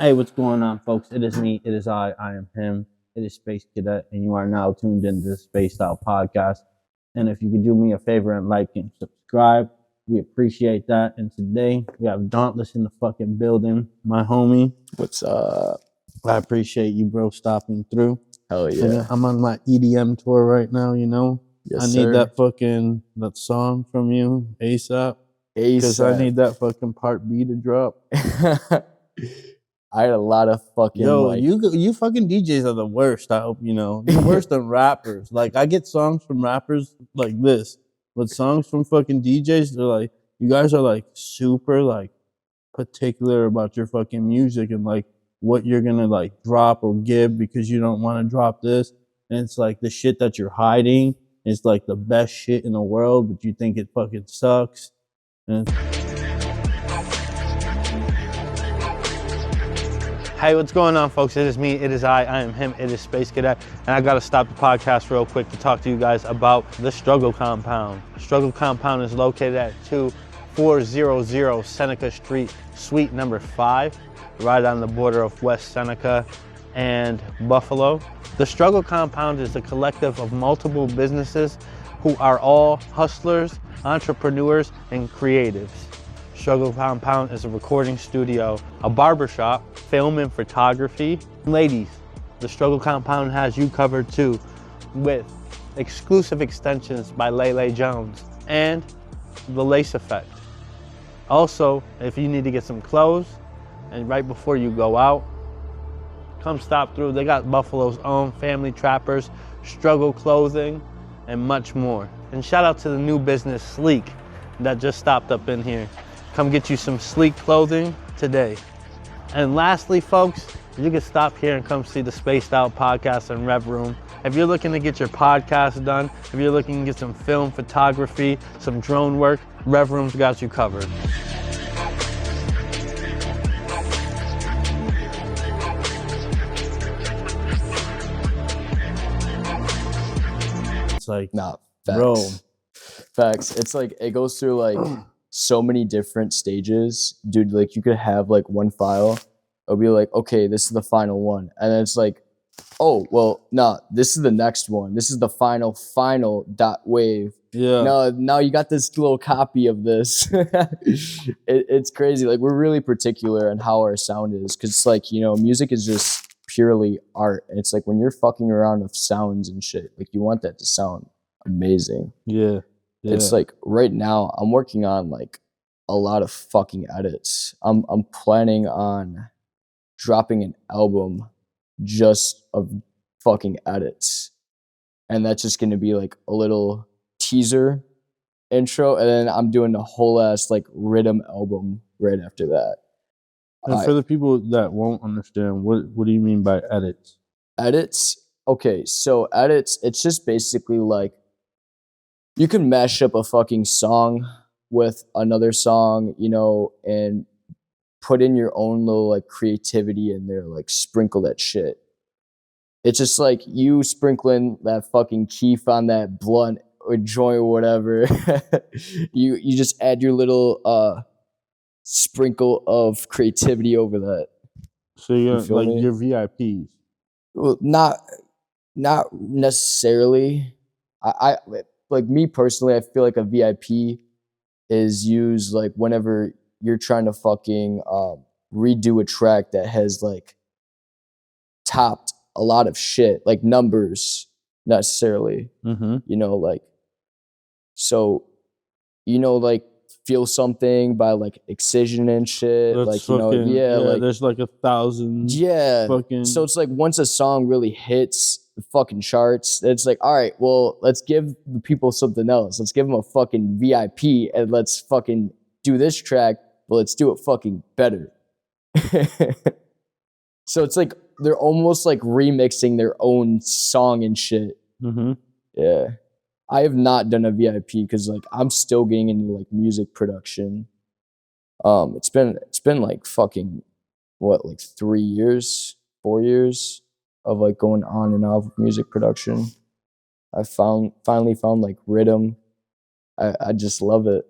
Hey, what's going on, folks? It is me. It is I am him. It is Space Cadet, and you are now tuned into the Space Style Podcast. And if you could do me a favor and like and subscribe, we appreciate that. And today we have Dauntless in the fucking building, my homie. What's up? I appreciate you, bro, stopping through. Hell yeah. I'm on my EDM tour right now, you know. Yes, I need that song from you ASAP. Because I need that fucking part B to drop. I had a lot of fucking you fucking DJs are the worst. I hope you know. You're worse than rappers. Like I get songs from rappers like this, but songs from fucking DJs, they're like, you guys are like super like particular about your fucking music and like what you're gonna like drop or give because you don't want to drop this. And it's like the shit that you're hiding is like the best shit in the world, but you think it fucking sucks. Hey, what's going on, folks? It is me, it is I am him, it is Space Cadet, and I gotta stop the podcast real quick to talk to you guys about the Struggle Compound. Struggle Compound is located at 2400 Seneca Street, Suite number 5, right on the border of West Seneca and Buffalo. The Struggle Compound is a collective of multiple businesses who are all hustlers, entrepreneurs, and creatives. Struggle Compound is a recording studio, a barbershop, film and photography. Ladies, the Struggle Compound has you covered too, with exclusive extensions by Lele Jones and the Lace Effect. Also, if you need to get some clothes and right before you go out, come stop through. They got Buffalo's own Family Trappers, Struggle Clothing, and much more. And shout out to the new business Sleek that just stopped up in here. Come get you some sleek clothing today. And lastly, folks, you can stop here and come see the Spaced Out Podcast and Rev Room. If you're looking to get your podcast done, if you're looking to get some film photography, some drone work, Rev Room's got you covered. It's like, Facts. It's like, it goes through like so many different stages. Dude, like you could have like one file. It'll be like, okay, this is the final one. And then it's like, oh, well, no, this is the next one. This is the final dot wave. Yeah. No, now you got this little copy of this. It's crazy. Like we're really particular on how our sound is. Cause it's like, you know, music is just purely art. And it's like when you're fucking around with sounds and shit, like you want that to sound amazing. Yeah. It's like right now I'm working on like a lot of fucking edits. I'm planning on dropping an album just of fucking edits. And that's just going to be like a little teaser intro. And then I'm doing the whole ass like rhythm album right after that. And for the people that won't understand, what do you mean by edits? Edits? Okay, so edits, it's just basically like you can mash up a fucking song with another song, you know, and put in your own little like creativity in there, like sprinkle that shit. It's just like you sprinkling that fucking keef on that blunt or joint or whatever. you just add your little sprinkle of creativity over that. So you're like your VIPs. Well, not necessarily. I like me personally, I feel like a VIP is used like whenever you're trying to fucking redo a track that has like topped a lot of shit, like numbers necessarily. Mm-hmm. You know, like, so, you know, like Feel Something by like Excision and shit. That's like, you know, like there's like 1,000. Yeah. Fucking... So it's like once a song really hits the fucking charts, it's like, all right, well, let's give the people something else. Let's give them a fucking VIP and let's fucking do this track, but let's do it fucking better. So it's like they're almost like remixing their own song and shit. Mm-hmm. Yeah. I have not done a VIP because like I'm still getting into like music production. It's been like fucking what, like 4 years of like going on and off with music production. I finally found like rhythm. I just love it.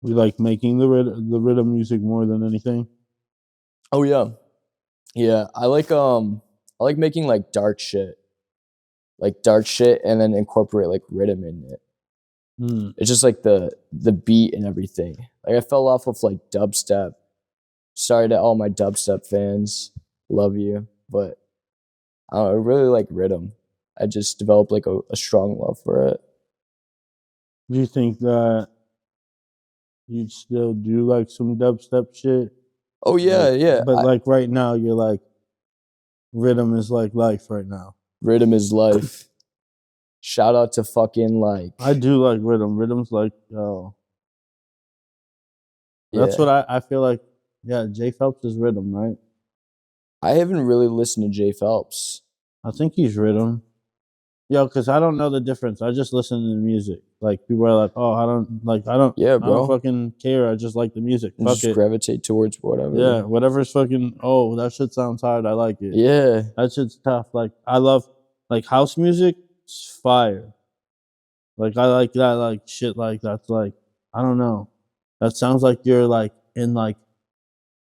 We like making the rhythm music more than anything. Oh yeah. Yeah. I like making like dark shit. Like dark shit and then incorporate like rhythm in it. It's just like the beat and everything. Like I fell off of like dubstep. Sorry to all my dubstep fans. Love you. But I don't know, I really like rhythm. I just developed like a strong love for it. Do you think that you'd still do like some dubstep shit? Oh yeah, Like, yeah. but like right now, you're like rhythm is like life right now. Rhythm is life. Shout out to fucking like I do like rhythm. Rhythm's like, oh, that's yeah. what I feel like. Yeah, Jay Phelps is rhythm, right? I haven't really listened to Jay Phelps. I think he's rhythm. Yo, because I don't know the difference. I just listen to the music. Like people are like, oh, Yeah, I don't bro. fucking care. I just like the music. And Fuck just it. gravitate towards whatever. Yeah, whatever's fucking. Oh, that shit sounds hard. I like it. Yeah. That shit's tough. Like I love like house music. It's fire. Like I like that. Like shit. Like that's like I don't know. That sounds like you're like in like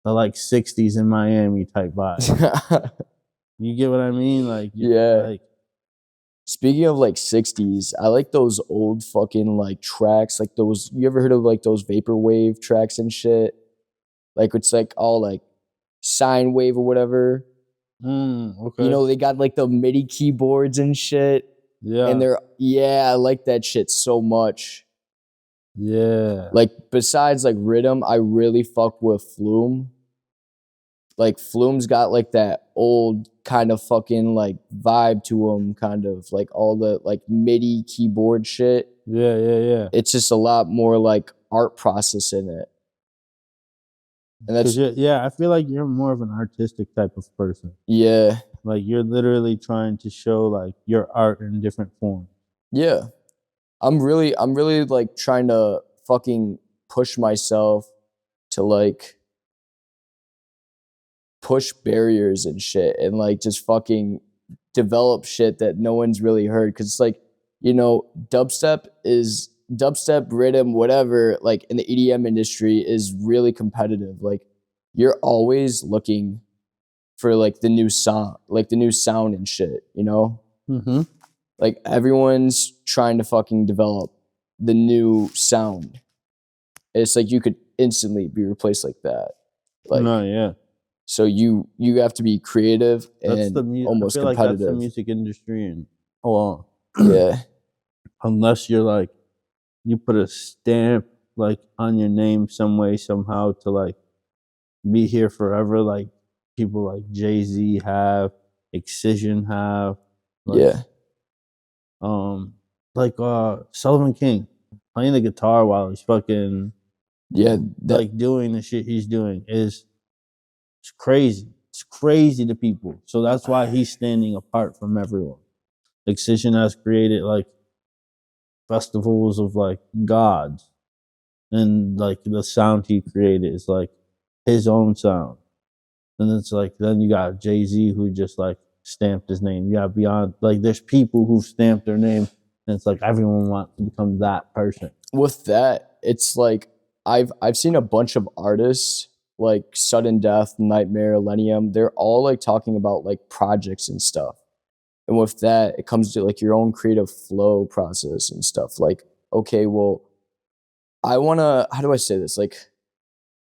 the like '60s in Miami type vibe. You get what I mean? Like Yeah. like Speaking of like 60s, I like those old fucking like tracks. Like those, you ever heard of like those vaporwave tracks and shit? Like it's like all like sine wave or whatever. okay. You know, they got like the MIDI keyboards and shit. Yeah. And I like that shit so much. Yeah. Like besides like rhythm, I really fuck with Flume. Like Flume's got like that old kind of fucking like vibe to him, kind of like all the like MIDI keyboard shit. Yeah. It's just a lot more like art process in it. And that's Yeah, I feel like you're more of an artistic type of person. yeah. Like you're literally trying to show like your art in different forms. Yeah. I'm really like trying to fucking push myself to like push barriers and shit and like just fucking develop shit that no one's really heard. Cause it's like, you know, dubstep, rhythm, whatever, like in the EDM industry is really competitive. Like you're always looking for like the new song, like the new sound and shit, you know? Mm-hmm. Like everyone's trying to fucking develop the new sound. It's like you could instantly be replaced like that. Like No, yeah. so you have to be creative That's and the almost I feel like that's the competitive. music industry and oh Yeah. unless you're like you put a stamp like on your name some way, somehow to like be here forever, like people like Jay-Z have, Excision have, like Yeah. like Sullivan King playing the guitar while he's fucking Yeah. like doing the shit he's doing is it's crazy. It's crazy to people. So that's why he's standing apart from everyone. Excision has created like festivals of like gods. And like the sound he created is like his own sound. And it's like then you got Jay-Z who just like stamped his name. You got beyond like there's people who've stamped their name and it's like everyone wants to become that person. With that, it's like I've seen a bunch of artists like Sudden Death, Nightmare, Millennium. They're all like talking about like projects and stuff. And with that, it comes to like your own creative flow process and stuff. Like, okay, well, I wanna, how do I say this? Like,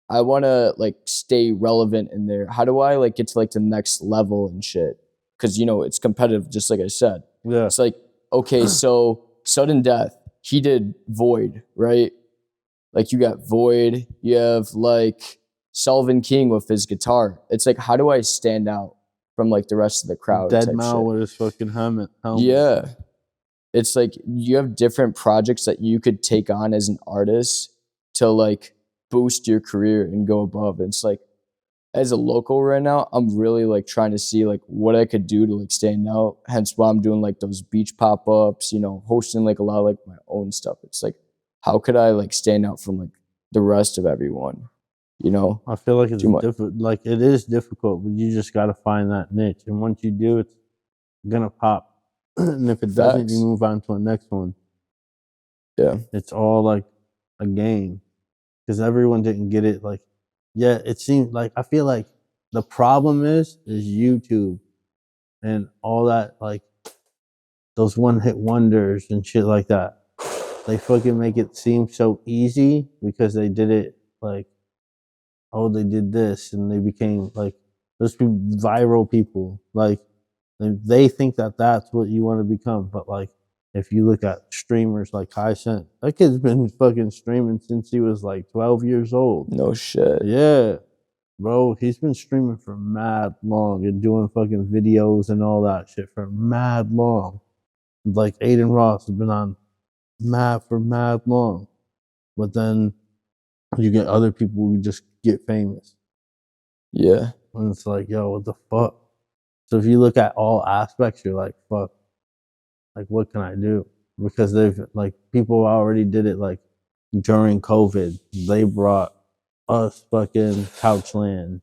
I wanna like stay relevant in there. How do I like get to like the next level and shit? Cause you know, it's competitive, just like I said. Yeah. It's like, okay, so Sudden Death, he did Void, right? Like you got Void, you have like Sullivan King with his guitar. It's like, how do I stand out from like the rest of the crowd? Dead type Mal shit? with his fucking helmet. Yeah. It's like you have different projects that you could take on as an artist to like boost your career and go above. And it's like as a local right now, I'm really like trying to see like what I could do to like stand out. Hence why I'm doing like those beach pop-ups, you know, hosting like a lot of like my own stuff. It's like, how could I like stand out from like the rest of everyone? You know? I feel like it's Too much. difficult. Like it is difficult, but you just got to find that niche. And once you do, it's gonna pop. And if it doesn't, Facts. you move on to the next one. Yeah. It's all like a game because everyone didn't get it. Like, yeah, it seemed like I feel like The problem is YouTube and all that, like those one hit wonders and shit like that. They fucking make it seem so easy because they did it like, oh, they did this and they became like those viral people. Like they think that that's what you want to become, but like if you look at streamers like Kai Cent, that kid's been fucking streaming since he was like 12 years old. No shit. Yeah, bro, he's been streaming for mad long and doing fucking videos and all that shit for mad long. Like Aiden Ross has been on mad long, but then you get other people who just get famous. Yeah. And it's like, yo, what the fuck? So if you look at all aspects, you're like, fuck, like what can I do? Because they've like people already did it like during COVID. They brought us fucking Couchlands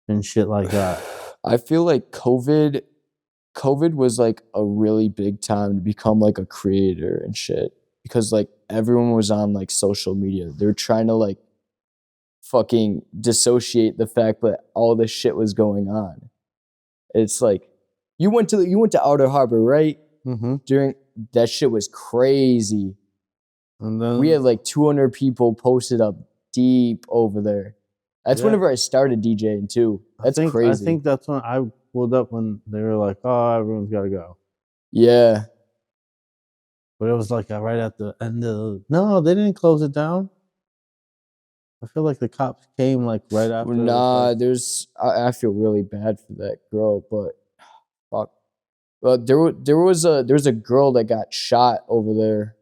and shit like that. I feel like COVID was like a really big time to become like a creator and shit. Because like everyone was on like social media. They're trying to like fucking dissociate the fact that all this shit was going on. It's like you went to Outer Harbor, right? Mm-hmm. During that shit was crazy. And then We had like 200 people posted up deep over there. That's whenever I started DJing too. That's crazy. I think that's when I pulled up when they were like, oh, everyone's got to go. Yeah. But it was like right at the end of no, they didn't close it down. I feel like the cops came like right after. Nah, I feel really bad for that girl, but fuck. Well, there was a girl that got shot over there.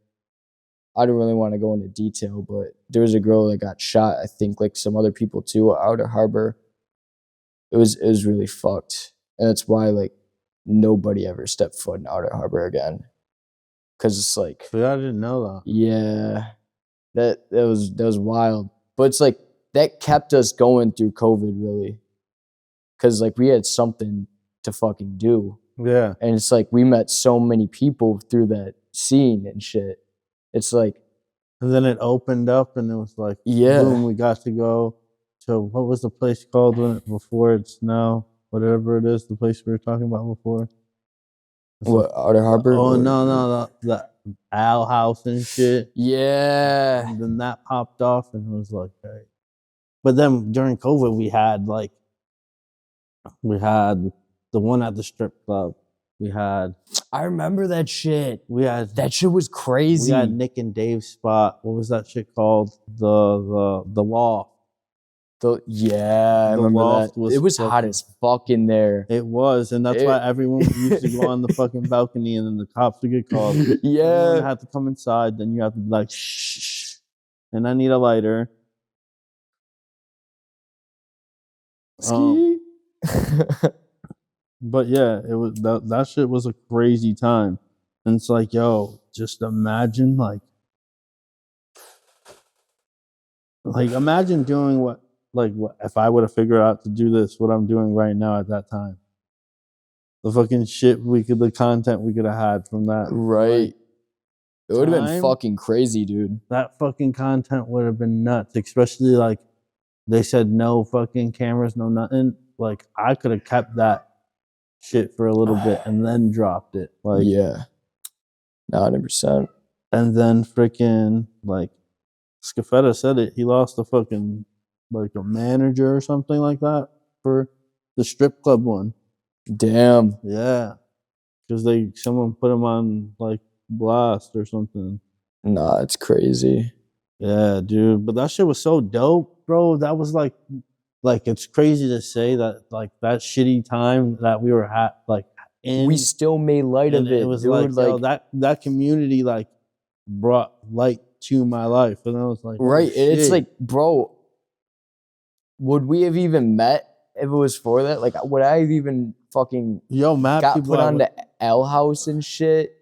I don't really want to go into detail, but there was a girl that got shot. I think like some other people too at Outer Harbor. It was really fucked, and that's why like nobody ever stepped foot in Outer Harbor again. Cause it's like, See, I didn't know that. yeah, that was wild. But it's like that kept us going through COVID really, cause like we had something to fucking do. Yeah, and it's like we met so many people through that scene and shit. It's like, and then it opened up, and it was like, yeah, boom, we got to go to what was the place called before it's now whatever it is, the place we were talking about before. what, Outer Harbor? Oh no, the Owl House and shit. Yeah. And then that popped off, and it was like, hey. But then during COVID, we had the one at the strip club. I remember that shit. That shit was We crazy. had Nick and Dave's spot. What was that shit called? The Loft. I remember Loft that. It was hot as fuck in there. It was, and that's why everyone used to go on the fucking balcony, and then the cops would get called. Yeah. Everyone had to come inside. Then you have to be like, shh, and I need a lighter. Ski. But yeah, it was that shit was a crazy time. And it's like, yo, just imagine like imagine doing what if I would have figured out to do this, what I'm doing right now at that time. The fucking shit the content we could have had from that. Right. It would have been time, fucking crazy, dude. That fucking content would have been nuts, especially like they said no fucking cameras, no nothing. Like I could have kept that shit for a little bit and then dropped it. Like, yeah. 100%. And then freaking like Scafetta said it, he lost a fucking like a manager or something like that for the strip club one. Damn. Yeah. Because someone put him on like blast or something. Nah, it's crazy. Yeah, dude. But that shit was so dope, bro. That was like it's crazy to say that like that shitty time that we were in. We still made light of it. It was dude, like yo, that community like brought light to my life. And I was like, right. Oh, it's like, bro, would we have even met if it was for that? Like, would I have even fucking got put on the L House and shit?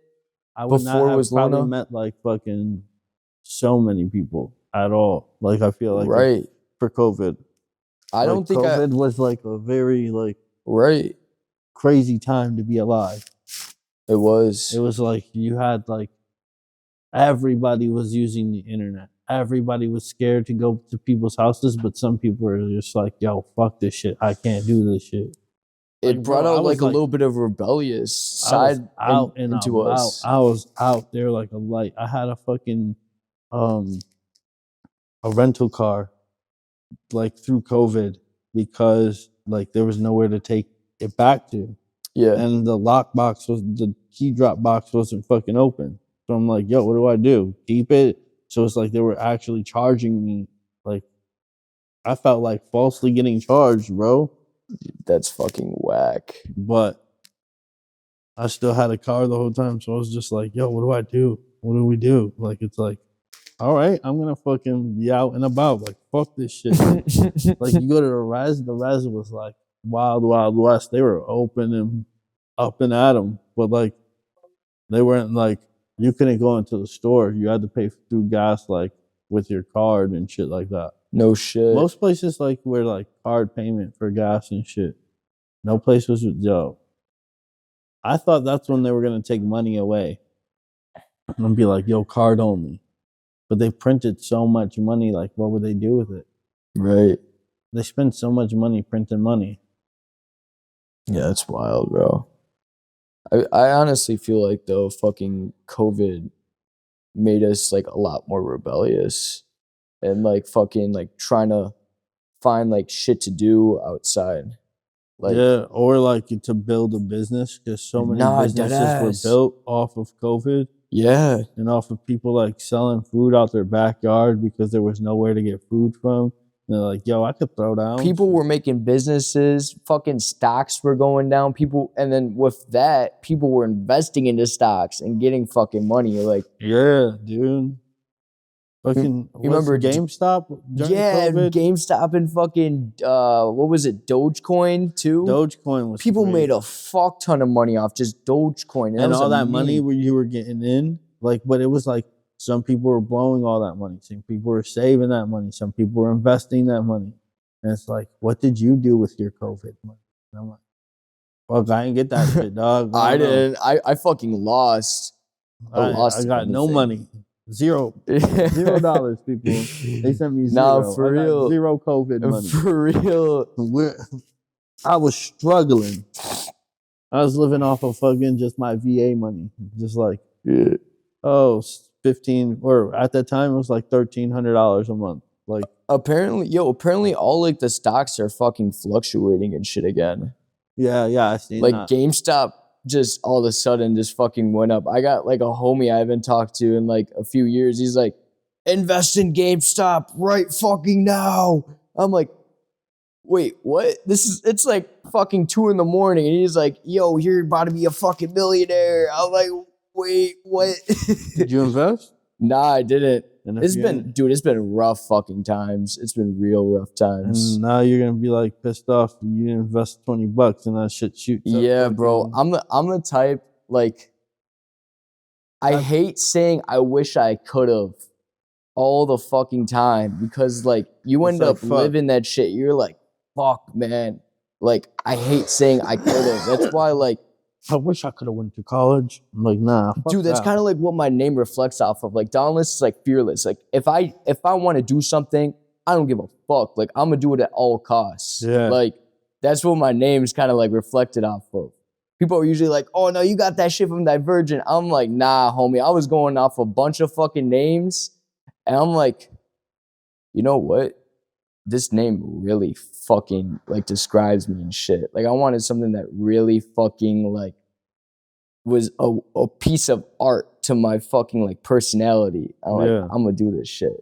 I would before not have was probably Luna? met like fucking so many people at all. Like I feel like right for COVID. I don't think COVID was like a very like right crazy time to be alive. It was like you had like everybody was using the internet. everybody was scared to go to people's houses, but some people were just like, yo, fuck this shit. I can't do this shit. It Like, brought bro, I out was like a like, little bit of rebellious I was side out and into about. us. I was out there like a light. I had a fucking a rental car like through COVID because like there was nowhere to take it back to. Yeah. And the key drop box wasn't fucking open. So I'm like, yo, what do I do? Keep it? So it's like they were actually charging me. Like I felt like falsely getting charged, bro. That's fucking whack. But I still had a car the whole time. So I was just like, yo, what do I do? What do we do? Like it's like, all right, I'm gonna fucking be out and about. Like, fuck this shit. Like you go to the res was like wild, wild west. They were open and up and at them, but like they weren't like you couldn't go into the store. You had to pay through gas like with your card and shit like that. No shit. Most places like were like card payment for gas and shit. No place was yo. I thought that's when they were gonna take money away and be like, yo, card only. But they printed so much money, like what would they do with it? Right. They spend so much money printing money. Yeah, that's wild, bro. I honestly feel like though fucking COVID made us like a lot more rebellious and like fucking like trying to find like shit to do outside. Like yeah, or like to build a business because so many businesses were built off of COVID. Yeah. And off of people like selling food out their backyard because there was nowhere to get food from. And they're like, yo, I could throw down. People were making businesses, fucking stocks were going down. People, and then with that, people were investing into stocks and getting fucking money. Like, yeah, dude. Fucking, you remember GameStop during yeah, COVID? GameStop and fucking, what was it, Dogecoin too? Dogecoin was people crazy. made a fuck ton of money off just Dogecoin. And all that money where you were getting in, like, but it was like some people were blowing all that money. Some people were saving that money. Some people were investing that money. And it's like, what did you do with your COVID money? And I'm like, fuck, I ain't get that shit, dog. I didn't. I fucking lost. I got no money. $0, people. They sent me zero. Nah, for real. Zero COVID money. For real. I was struggling. I was living off of fucking just my VA money. Just like, yeah. Oh, 15, or at that time it was like $1,300 a month. Like apparently all like the stocks are fucking fluctuating and shit again. Yeah, I seen like that. GameStop just all of a sudden just fucking went up. I got like a homie I haven't talked to in like a few years. He's like, invest in GameStop right fucking now. I'm like, wait, what? It's like fucking 2 a.m. and he's like, yo, you're about to be a fucking millionaire. I'm like, wait, what? Did you invest? Nah, I didn't. It's been rough fucking times. It's been real rough times. And now you're gonna be like pissed off that you didn't invest $20 and that shit shoots. Yeah, bro. I'm the type like I hate saying I wish I could have all the fucking time because like you end up living that shit. You're like, fuck, man. Like I hate saying I could have. That's why like I wish I could have went to college. I'm like, nah. Dude, that's kind of like what my name reflects off of. Like, Dauntless is like fearless. Like, if I want to do something, I don't give a fuck. Like, I'm gonna do it at all costs. Yeah. Like, that's what my name is kind of like reflected off of. People are usually like, oh no, you got that shit from Divergent. I'm like, nah, homie. I was going off a bunch of fucking names, and I'm like, you know what? This name really fucking like describes me and shit. Like I wanted something that really fucking like was a piece of art to my fucking like personality. I'm like, I'm gonna do this shit.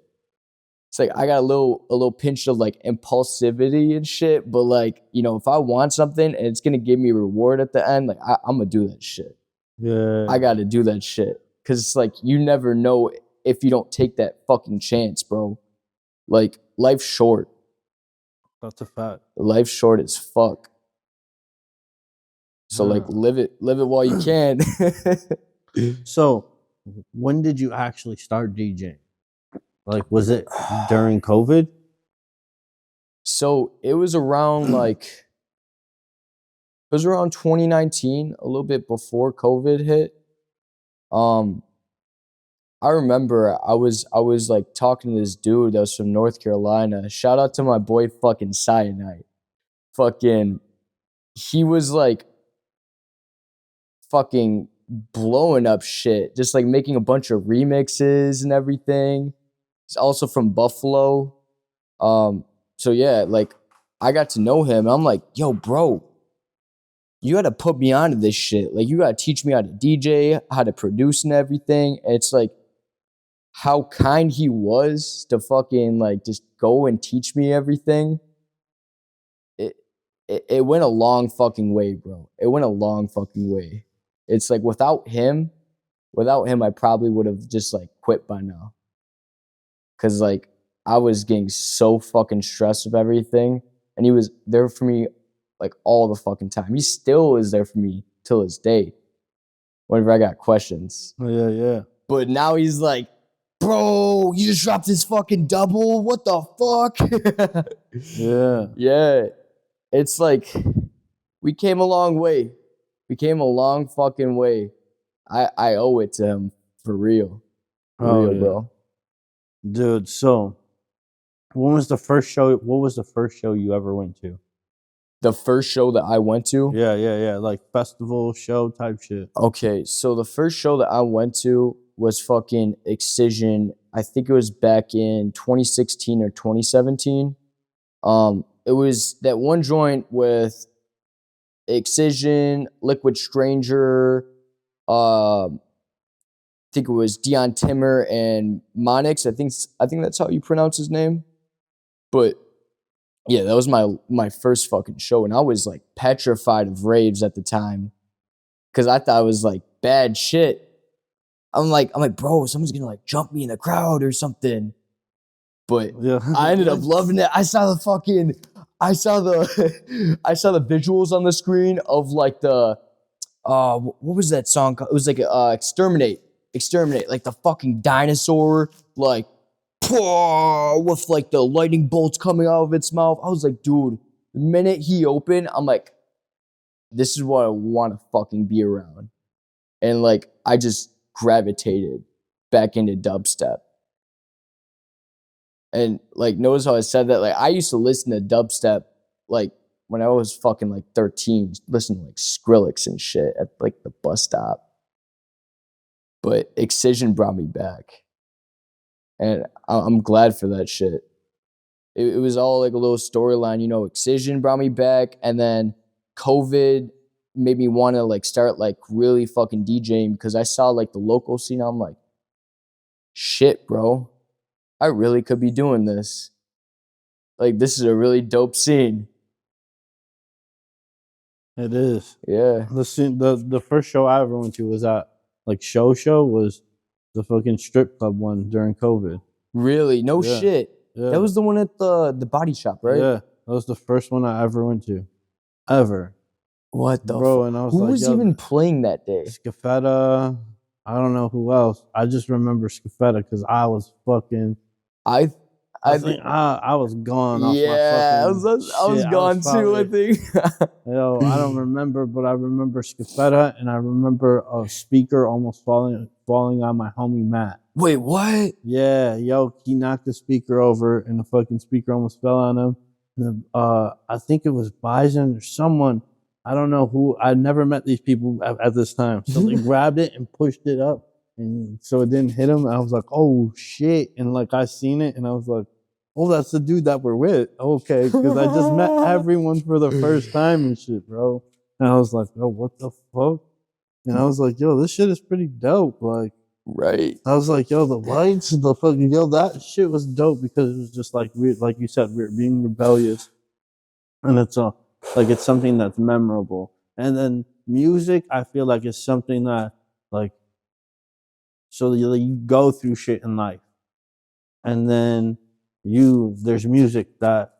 It's like I got a little pinch of like impulsivity and shit, but like, you know, if I want something and it's gonna give me a reward at the end, like I'm gonna do that shit. Yeah. I gotta do that shit. Cause it's like you never know if you don't take that fucking chance, bro. Like life's short. That's a fact. Life's short as fuck. So like live it while you can. So when did you actually start DJing? Like was it during COVID? So it was around 2019, a little bit before COVID hit. I remember I was like talking to this dude that was from North Carolina. Shout out to my boy fucking Cyanide. Fucking he was like fucking blowing up shit, just like making a bunch of remixes and everything. He's also from Buffalo. So yeah, like I got to know him. I'm like, yo, bro, you gotta put me onto this shit. Like you gotta teach me how to DJ, how to produce and everything. And it's like how kind he was to fucking like just go and teach me everything. It went a long fucking way, bro. It went a long fucking way. It's like without him, I probably would have just like quit by now. Cause like I was getting so fucking stressed with everything. And he was there for me like all the fucking time. He still is there for me till this day. Whenever I got questions. Yeah, yeah. But now he's like, bro, you just dropped this fucking double. What the fuck? Yeah. Yeah. It's like we came a long way. We came a long fucking way. I owe it to him for real. For real, yeah. bro. Dude, so what was the first show you ever went to? The first show that I went to? Yeah. Like festival show type shit. Okay, so the first show that I went to was fucking Excision. I think it was back in 2016 or 2017. It was that one joint with Excision, Liquid Stranger, I think it was Dion Timmer and Monix. I think that's how you pronounce his name. But yeah, that was my first fucking show, and I was like petrified of raves at the time. Cause I thought it was like bad shit. I'm like, bro, someone's gonna like jump me in the crowd or something. But Yeah. I ended up loving it. I saw the visuals on the screen of like the what was that song called? It was like Exterminate, like the fucking dinosaur, like with like the lightning bolts coming out of its mouth. I was like, dude, the minute he opened, I'm like, this is what I want to fucking be around. And like, I just gravitated back into dubstep. And like, notice how I said that? Like, I used to listen to dubstep like when I was fucking like 13, listen to like Skrillex and shit at like the bus stop. But Excision brought me back. And I'm glad for that shit. It was all like a little storyline, you know, Excision brought me back, and then COVID made me want to like start like really fucking DJing because I saw like the local scene. I'm like, shit, bro, I really could be doing this. Like, this is a really dope scene. It is. Yeah. The first show I ever went to was at like show was the fucking strip club one during COVID. Really? No Yeah. shit. Yeah. That was the one at the body shop, right? Yeah. That was the first one I ever went to. Ever. What the Bro, and I was who like, was yo, even playing that day? Scafetta. I don't know who else. I just remember Scafetta because I was fucking. I I was gone off my yeah, fucking I was shit. gone too, I think. Yo, I don't remember, but I remember Scafetta, and I remember a speaker almost falling on my homie Matt. Wait, what? Yeah, yo, he knocked the speaker over, and the fucking speaker almost fell on him. And, I think it was Bison or someone. I don't know who. I never met these people at this time. So they grabbed it and pushed it up, and so it didn't hit him. I was like, oh shit! And like I seen it, and I was like, oh, that's the dude that we're with. Okay, because I just met everyone for the first time and shit, bro. And I was like, oh, what the fuck? And I was like, yo, this shit is pretty dope. Like, right. I was like, yo, the lights, the fucking, yo, that shit was dope because it was just like weird, like you said, we're being rebellious, and it's it's something that's memorable. And then music, I feel like is something that like, so you go through shit in life, and then there's music that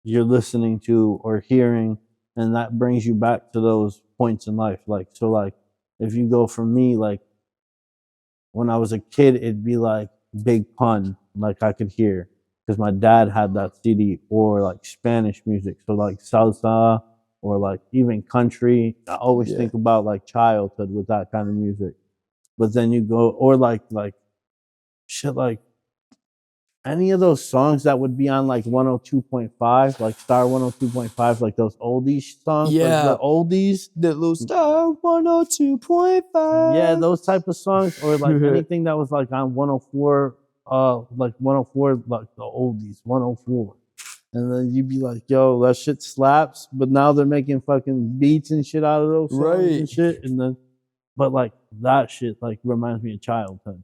you're listening to or hearing, and that brings you back to those points in life. Like, so like if you go from me, like when I was a kid, it'd be like Big Pun, like I could hear because my dad had that CD, or like Spanish music, so like salsa or like even country. I always think about like childhood with that kind of music. but then you go or like shit like any of those songs that would be on like 102.5, like Star 102.5, like those oldies songs, like the oldies, the little Star 102.5. yeah, those type of songs, or like anything that was like on 104, like 104, like the oldies, 104. And then you'd be like, yo, that shit slaps, but now they're making fucking beats and shit out of those songs and shit. And then, but like that shit like reminds me of childhood.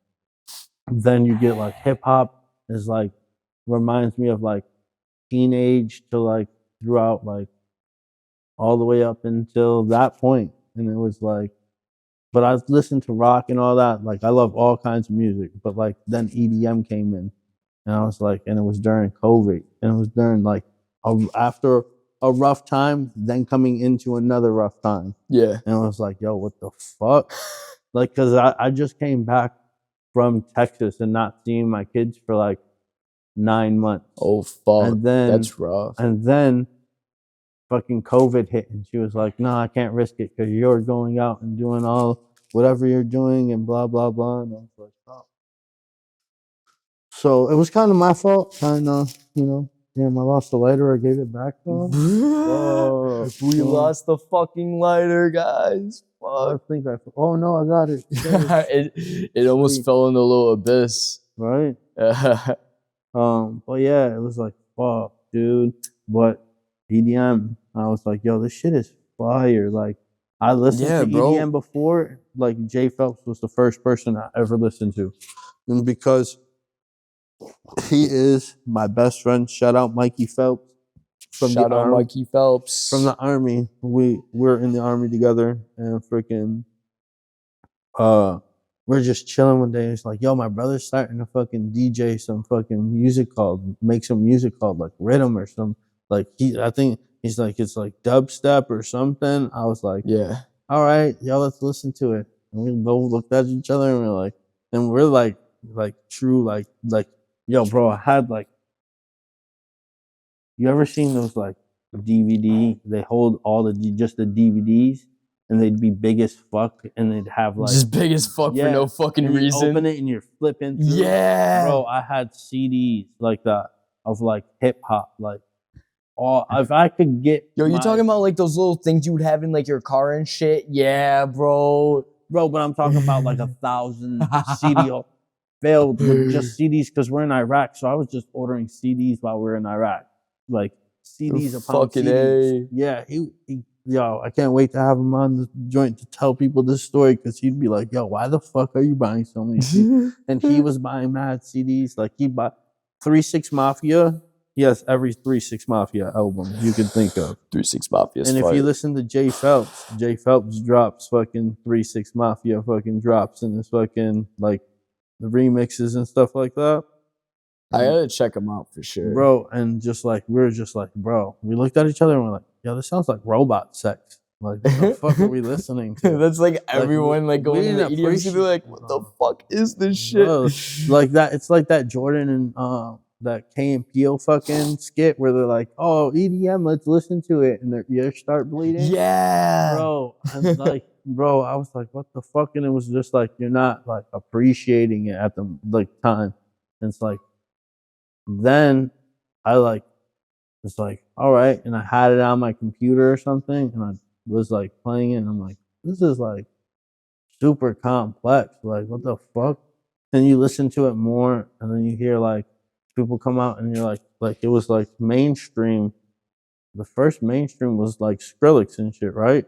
Then you get like hip hop is like reminds me of like teenage to like throughout like all the way up until that point. And it was like, but I listened to rock and all that. Like I love all kinds of music, but like then EDM came in, and I was like, and it was during COVID, and it was during like after a rough time, then coming into another rough time. Yeah, and I was like, yo, what the fuck? Like, cause I just came back from Texas and not seeing my kids for like 9 months. Oh fuck, and then that's rough. And then fucking COVID hit, and she was like, "No, I can't risk it because you're going out and doing all whatever you're doing and blah blah blah." And I was like, "Oh." So it was kind of my fault, kind of, you know. Damn, I lost the lighter. I gave it back though. We lost the fucking lighter, guys. I Fuck. think oh no, I got it. it almost fell in the little abyss. Right. But yeah, it was like, fuck, dude. But EDM, I was like, yo, this shit is fire. Like, I listened to EDM before. Like, Jay Phelps was the first person I ever listened to. And because he is my best friend, shout out Mikey Phelps. Shout out Mikey Phelps. From the Army. We're in the Army together, and freaking, we're just chilling one day. It's like, yo, my brother's starting to fucking DJ some fucking music called, make some music called like Rhythm or some, like, I think he's like, it's like dubstep or something. I was like, yeah. All right, yo, let's listen to it. And we both looked at each other and we're like true, like, yo, bro, I had like, you ever seen those like DVD? They hold all just the DVDs, and they'd be big as fuck, and they'd have like just big as fuck for no fucking and reason. You open it and you're flipping through. Yeah, bro, I had CDs like that of like hip hop, like all. If I could get, yo, you talking about like those little things you would have in like your car and shit? Yeah, bro. But I'm talking about like 1,000 CD filled with just CDs because we're in Iraq. So I was just ordering CDs while we we're in Iraq. Like CDs upon fucking CDs. Yeah, yo, I can't wait to have him on the joint to tell people this story because he'd be like, yo, why the fuck are you buying so many CDs? And he was buying mad CDs. Like he bought 3 6 Mafia. He has every 3 6 Mafia album you could think of. 3 6 Mafia. And if you listen to Jay Phelps drops fucking 3 6 Mafia fucking drops in his fucking like the remixes and stuff like that. I gotta check him out for sure, bro. And just like we were just like, bro, we looked at each other and we're like, yo, this sounds like robot sex. Like, what the fuck are we listening to? That's like everyone like going to the EDM to be like, what the fuck is this shit? Like that, it's like that Jordan and that Key and Peele fucking skit where they're like, oh, EDM, let's listen to it, and their ears start bleeding. Yeah, bro. And like, bro, I was like, what the fuck? And it was just like, you're not like appreciating it at the like time. And it's like, then I like was like, all right, and I had it on my computer or something, and I was like playing it, and I'm like, this is like super complex. Like, what the fuck? And you listen to it more, and then you hear like people come out, and you're like it was like mainstream. The first mainstream was like Skrillex and shit, right?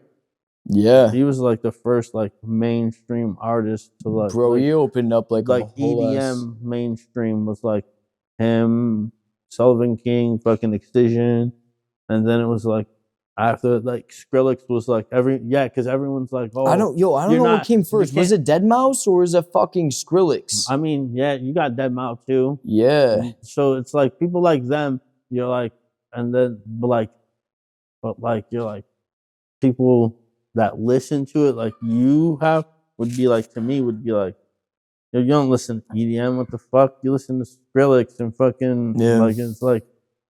Yeah, he was like the first like mainstream artist to like. Bro, like, he opened up like a whole EDM mainstream was like him, Sullivan King, fucking Excision, and then it was like after like Skrillex was like because everyone's like, oh, I don't know what came first. Was it Deadmau5 or was it fucking Skrillex? I mean, yeah, you got Deadmau5 too. Yeah. So it's like people like them, you're like, and then but you're like people that listen to it like you have would be like, to me would be like, you don't listen to EDM, what the fuck? You listen to Skrillex and fucking, like, it's like,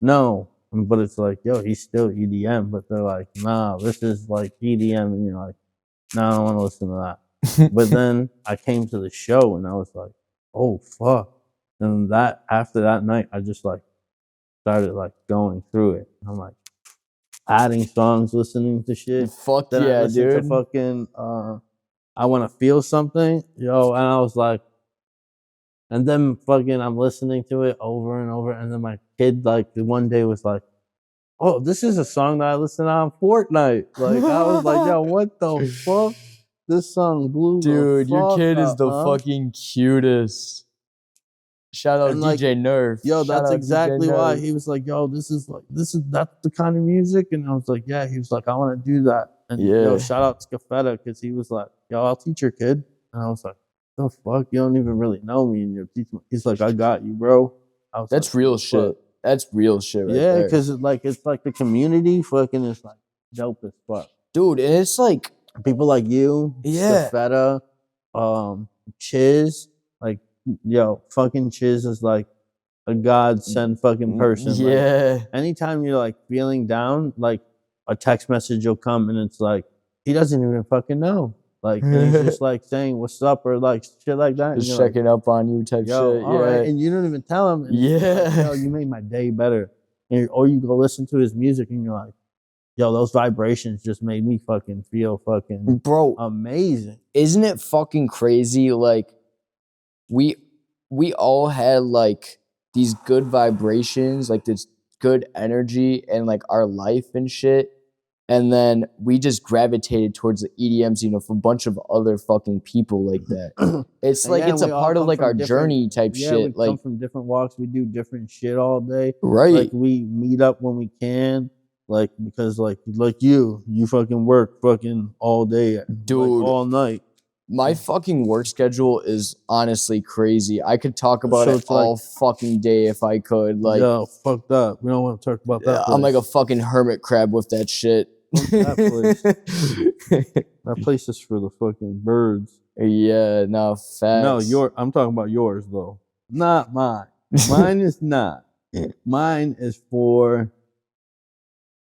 no. But it's like, yo, he's still EDM. But they're like, nah, this is like EDM. And you're like, no, I don't want to listen to But then I came to the show and I was like, oh fuck. And after that night, I just like started like going through it. I'm like adding songs, listening to shit. Fuck Then I yeah, listened to dude. fucking I Wanna Feel Something, yo, and I was like, and then fucking I'm listening to it over and over, and then my kid like one day was like, oh, this is a song that I listened on Fortnite. Like I was like, yo, what the fuck? This song blew Dude, the your fuck kid is up, the huh? fucking cutest. Shout out And like, DJ Nerf. yo, Shout that's out DJ exactly why Nerf. he was like, yo, that's the kind of music. And I was like, yeah. He was like, I want to do that. And yo, Yeah. shout out to Scafetta because he was like, yo, I'll teach your kid. And I was like, the fuck, you don't even really know me, and you're teaching me. He's like, I got you, bro. I was That's like, real "What the shit. fuck?" That's real shit right Yeah, there. because it's like the community fucking is like dope as fuck. Dude, and it's like, People like you, yeah. Scafetta, Chiz, like, yo, fucking Chiz is like a godsend fucking person. Like, Yeah. anytime you're like feeling down, like a text message will come and it's like he doesn't even fucking know. Like, and he's just like saying what's up or like shit like that. And Just you're like, checking up on you type yo, shit. all Yeah. right, and you don't even tell him. And he's just like, yo, you made my day better. Or you go listen to his music and you're like, yo, those vibrations just made me fucking feel fucking Bro, amazing. isn't it fucking crazy? Like, we all had like these good vibrations, like this good energy in like our life and shit. And then we just gravitated towards the EDMs, you know, for a bunch of other fucking people like that. It's And like yeah, it's a we all part of come like from our different- journey type Yeah, shit. we Like, come from different walks. We do different shit all day. right. Like we meet up when we can. Like because like you fucking work fucking all day, Dude. like, all night. My fucking work schedule is honestly crazy. I could talk about So it it's like- all fucking day if I could. Like, yo, fuck that. We don't want to talk about that. I'm like a place. fucking hermit crab with that shit. Fuck that That place is for the fucking birds. Yeah, no, facts. No, I'm talking about yours though, not mine. Mine is not. Mine is for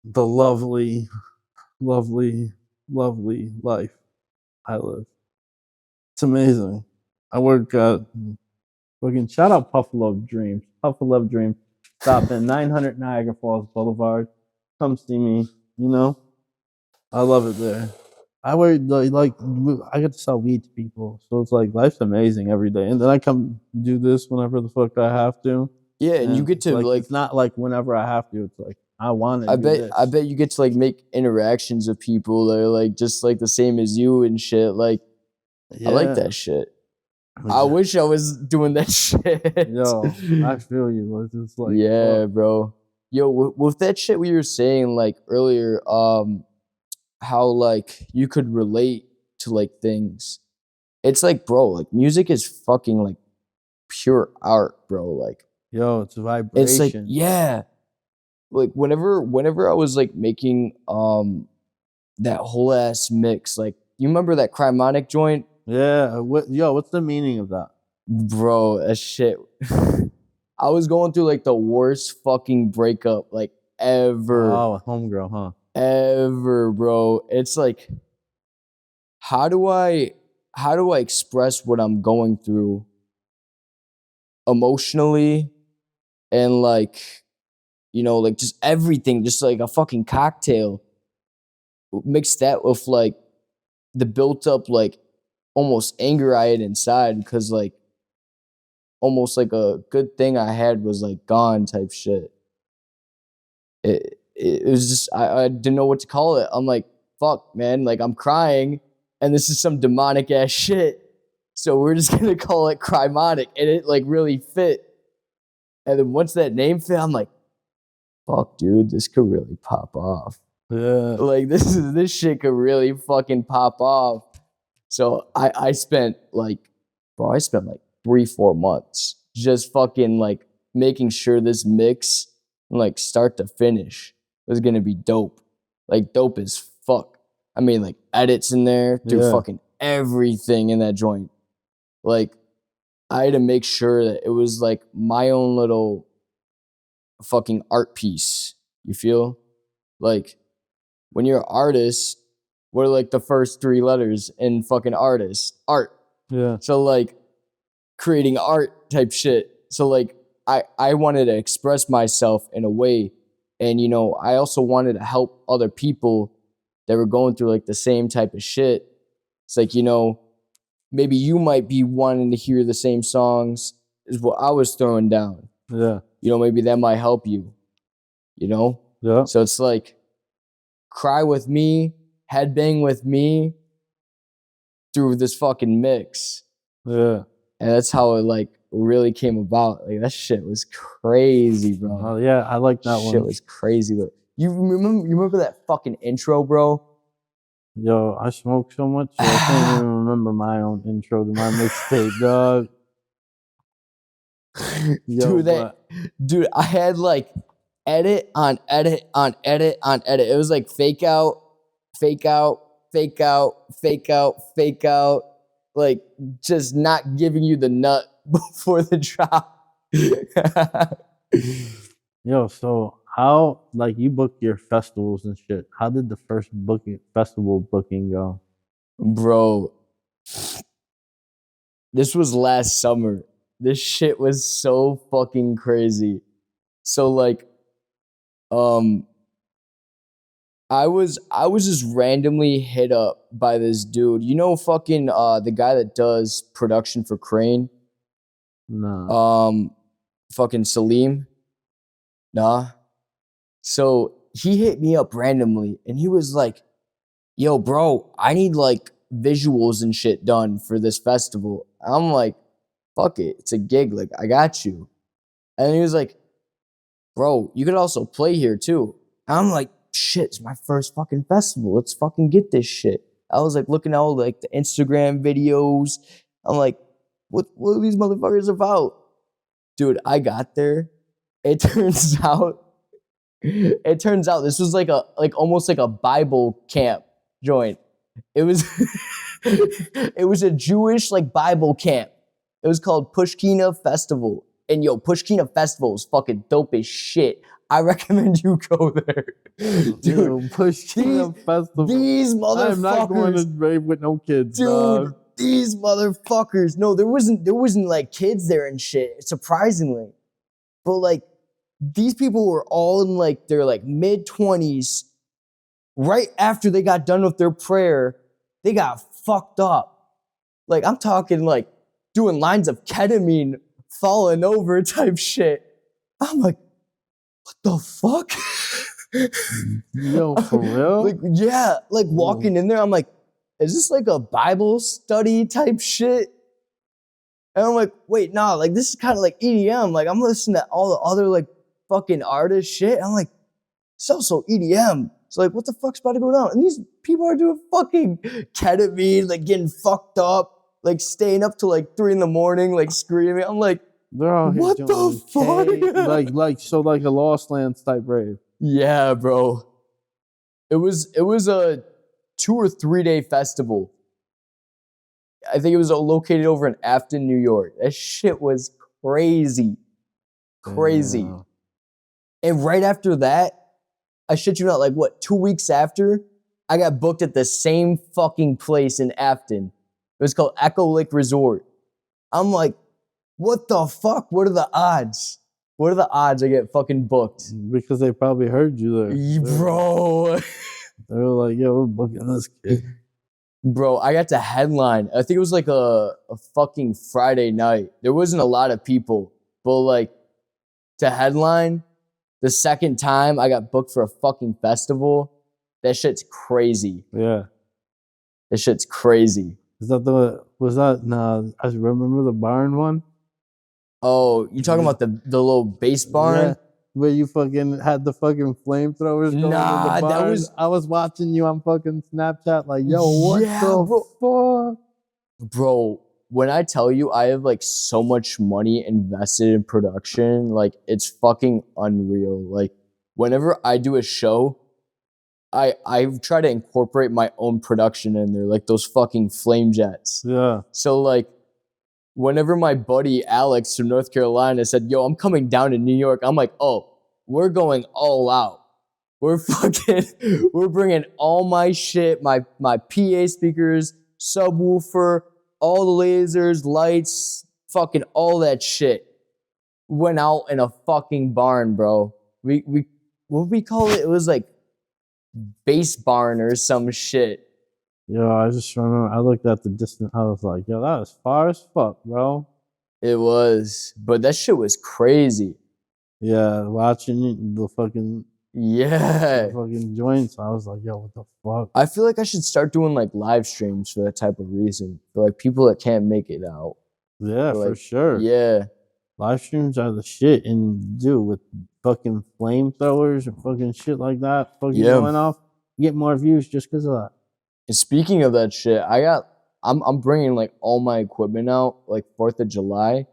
the lovely, lovely, lovely life I live. It's amazing. I work at fucking shout out Buffalo Dreams. Buffalo Dreams. Stop in 900 Niagara Falls Boulevard. Come see me. You know, I love it there. I work like I get to sell weed to people, so it's like life's amazing every day. And then I come do this whenever the fuck I have to. Yeah, and you get it's to like, like it's not like whenever I have to. It's like I want to. I bet you get to like make interactions with people that are like just like the same as you and shit. Like, I like that shit. I wish I was doing that shit. Yo, I feel you. It's like yeah, fuck. bro. Yo, with that shit we were saying like earlier, how like you could relate to like things. It's like, bro, like music is fucking like pure art, bro. Like, Yo, it's a vibration. it's like, yeah. Like whenever I was like making that whole ass mix, like you remember that Chrymonic joint? Yeah. What's the meaning of that? Bro, that shit. I was going through like the worst fucking breakup like ever. Oh, homegirl, huh? Ever, bro. It's like, how do I express what I'm going through emotionally and like, you know, like just everything, just like a fucking cocktail. Mix that with like the built up like almost anger I had inside because like almost like a good thing I had was like gone type shit. It was just I didn't know what to call it. I'm like, fuck, man, like I'm crying and this is some demonic ass shit. So we're just gonna call it Chrymonic, and it like really fit. And then once that name fit, I'm like, fuck, dude, this could really pop off. Yeah. Like this shit could really fucking pop off. So I spent like 3-4 months just fucking like making sure this mix from like start to finish was gonna be dope. Like dope as fuck. I mean like edits in there, do fucking everything in that joint. Like I had to make sure that it was like my own little fucking art piece. You feel? Like when you're an artist, What are like the first 3 letters in fucking artist? Art. Yeah. So like creating art type shit. So like I wanted to express myself in a way. And you know, I also wanted to help other people that were going through like the same type of shit. It's like, you know, maybe you might be wanting to hear the same songs as what I was throwing down. Yeah. You know, maybe that might help you. You know? Yeah. So it's like cry with me, headbang with me through this fucking mix. Yeah. And that's how it like really came about. Like that shit was crazy, bro. Oh yeah, I like that Shit one. was crazy. But you remember that fucking intro, bro? Yo, I smoke so much, so I can't even remember my own intro to my mixtape, dog. Yo, Dude, I had like edit on edit on edit on edit. It was like fake out, fake out, fake out, fake out, fake out. Like just not giving you the nut before the drop. Yo, so how like you book your festivals and shit? How did the first festival booking go? Bro, this was last summer. This shit was so fucking crazy. So like, I was just randomly hit up by this dude. You know, fucking the guy that does production for Crane. Nah. Fucking Salim. Nah. So he hit me up randomly, and he was like, "Yo, bro, I need like visuals and shit done for this festival." I'm like, "Fuck it, it's a gig. Like, I got you." And he was like, "Bro, you could also play here too." And I'm like, "Shit, it's my first fucking festival. Let's fucking get this shit." I was like looking at all like the Instagram videos. I'm like, what are these motherfuckers about? Dude, I got there. It turns out this was like almost like a Bible camp joint. It was it was a Jewish like Bible camp. It was called Pushkina Festival. And yo, Pushkina Festival is fucking dope as shit. I recommend you go there. Dude, Yo, Pushkina Festival. These motherfuckers. I'm not going to rave with no kids, dude, dog. These motherfuckers. No, there wasn't like kids there and shit, surprisingly. But like these people were all in like their like mid-20s. Right after they got done with their prayer, they got fucked up. Like I'm talking like doing lines of ketamine, falling over type shit. I'm like, what the fuck? Yo, for real? Like, yeah, like walking in there, I'm like, is this like a Bible study type shit? And I'm like, wait, nah, like this is kind of like EDM. Like I'm listening to all the other like fucking artist shit. I'm like, it's also EDM. So like, what the fuck's about to go down? And these people are doing fucking ketamine, like getting fucked up, like staying up till like 3 a.m, like screaming. I'm like, they're all here what the fuck? like a Lost Lands type rave. Yeah, bro. It was a 2 or 3 day festival. I think it was located over in Afton, New York. That shit was crazy. Crazy. Yeah. And right after that, I shit you not, like what, 2 weeks after, I got booked at the same fucking place in Afton. It was called Echo Lake Resort. I'm like, what the fuck? What are the odds? What are the odds I get fucking booked? Because they probably heard you there. Bro. They were like, yo, we're booking this kid. Bro, I got to headline. I think it was like a fucking Friday night. There wasn't a lot of people, but like to headline, the second time I got booked for a fucking festival, that shit's crazy. Yeah. That shit's crazy. Nah, I remember the barn one? Oh, you talking about the little bass barn? Yeah, where you fucking had the fucking flamethrowers going Nah, in the barn. I was watching you on fucking Snapchat like, yo, what the fuck? Bro, when I tell you I have like so much money invested in production, like it's fucking unreal. Like whenever I do a show, I try to incorporate my own production in there, like those fucking flame jets. Yeah. So like whenever my buddy Alex from North Carolina said, yo, I'm coming down to New York, I'm like, oh, we're going all out. we're bringing all my shit, my PA speakers, subwoofer, all the lasers, lights, fucking all that shit. Went out in a fucking barn, bro. We what we call it? It was like base barn or some shit. Yo, I just remember I looked at the distance. I was like, yo, that was far as fuck, bro. It was, but that shit was crazy. Yeah, watching the fucking joints. I was like, yo, what the fuck? I feel like I should start doing like live streams for that type of reason. For like people that can't make it out. Yeah, Like, for sure. Yeah. Live streams are the shit, and dude, with fucking flamethrowers and fucking shit like that, fucking going off, you get more views just because of that. And speaking of that shit, I'm bringing like all my equipment out like 4th of July.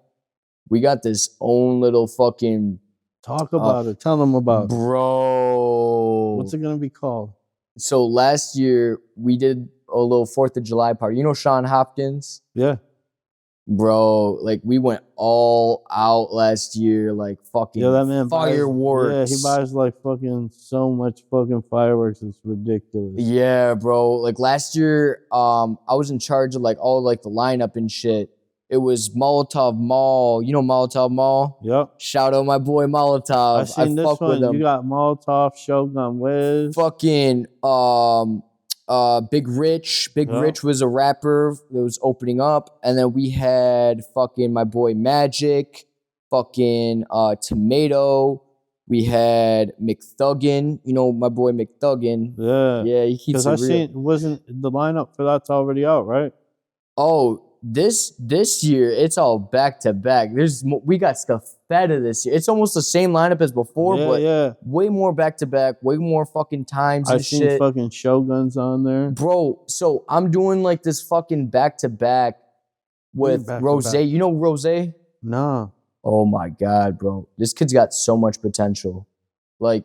We got this own little fucking talk about it. Tell them about it. Bro. What's it gonna be called? So last year we did a little 4th of July party. You know Sean Hopkins? Yeah. Bro, like we went all out last year, like fucking that man fireworks. He buys like fucking so much fucking fireworks, it's ridiculous. Yeah, bro. Like last year, I was in charge of like all like the lineup and shit. It was Molotov Mall. You know Molotov Mall? Yep. Shout out my boy Molotov. I seen this fuck one. with him. You got Molotov, Shogun Wiz. Fucking Big Rich. Big Rich was a rapper that was opening up. And then we had fucking my boy Magic, fucking Tomato. We had McThuggin. You know my boy McThuggin. Yeah. Yeah, he keeps it real. Because I seen, wasn't the lineup for that's already out, right? Oh, this year it's all back to back. We got Scuffetta this year. It's almost the same lineup as before, but way more back to back, way more fucking times and shit. I seen fucking Shoguns on there, bro. So I'm doing like this fucking back to back with Rose. You know Rose? No. Oh my god, bro, this kid's got so much potential. Like,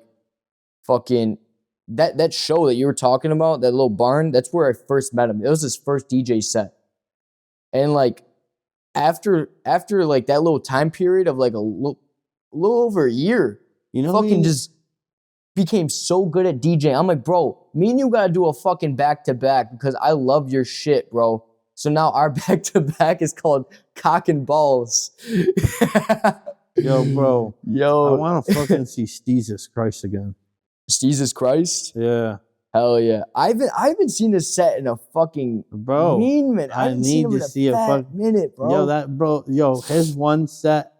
fucking that show that you were talking about, that little barn. That's where I first met him. It was his first DJ set. And like after like that little time period of like a little over a year, you know, fucking just became so good at DJ. I'm like, bro, me and you gotta do a fucking back to back because I love your shit, bro. So now our back to back is called Cock and Balls. Yo, bro. Yo, I want to fucking see Jesus Christ again. Jesus Christ? Yeah. Hell yeah. I haven't seen this set in a fucking minute. I need to see a fucking minute, bro. Yo, his one set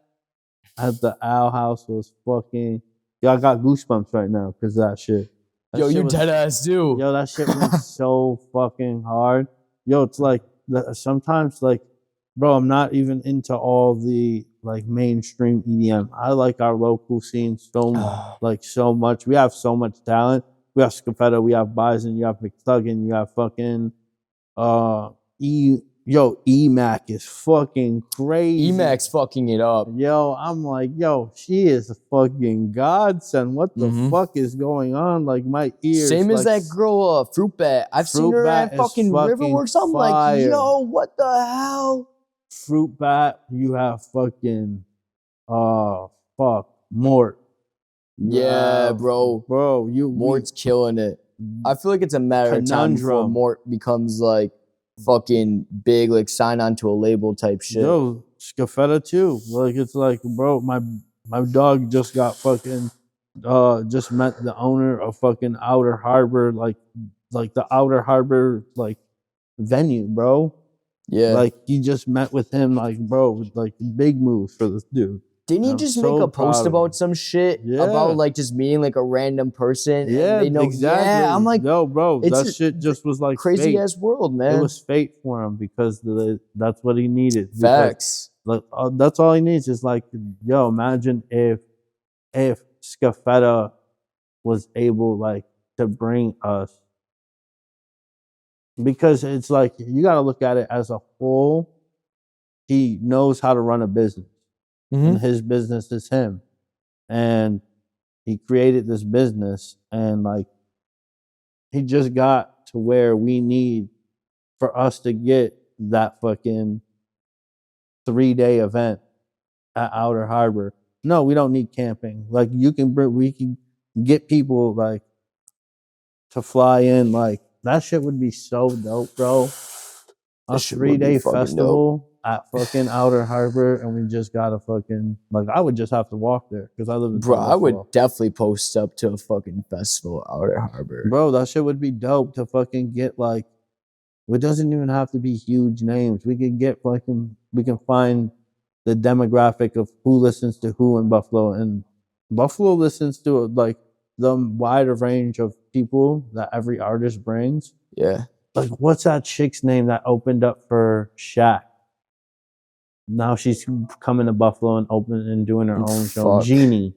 at the Owl House was fucking. Yo, I got goosebumps right now because of that shit. Yo, you dead ass do. Yo, that shit was so fucking hard. Yo, it's like sometimes like, bro, I'm not even into all the like mainstream EDM. I like our local scene so much. We have so much talent. We have Scuffetta, we have Bison, you have McThuggin, you have fucking E-Mac is fucking crazy. E-Mac's fucking it up. Yo, I'm like, yo, she is a fucking godsend. What the fuck is going on? Like my ears. Same as that girl, Fruit Bat. I've seen her at fucking Riverworks. I'm like, yo, what the hell? Fruit Bat, you have fucking Mort. Yeah, bro. Mort's killing it. I feel like it's a matter of time before Mort becomes like fucking big, like sign on to a label type shit. Yo, Scuffetta too. Like it's like, bro, my dog just got fucking just met the owner of fucking Outer Harbor, like the Outer Harbor like venue, bro. Yeah. Like he just met with him, like, bro, like big moves for this dude. Didn't he just make a post about some shit about like just meeting like a random person? Yeah, and they know, exactly. Yeah, I'm like, yo, bro, that shit just was like crazy fate. Ass world, man. It was fate for him because that's what he needed. Facts. Like that's all he needs is like, yo, imagine if Scuffetta was able like to bring us, because it's like you got to look at it as a whole. He knows how to run a business. And his business is him. And he created this business and like he just got to where we need for us to get that fucking 3-day event at Outer Harbor. No, we don't need camping. Like we can get people like to fly in. Like that shit would be so dope, bro. A That shit would be 3-day fucking festival at fucking Outer Harbor, and we just gotta fucking like I would just have to walk there because I live in Bro, South I would Buffalo. definitely post up to a fucking festival out at Harbor. Bro, that shit would be dope to fucking get like. It doesn't even have to be huge names. We can get fucking. We can find the demographic of who listens to who in Buffalo, and Buffalo listens to like the wider range of people that every artist brings. Yeah. Like, what's that chick's name that opened up for Shaq? Now she's coming to Buffalo and opening and doing her own show. Fuck. Jeannie.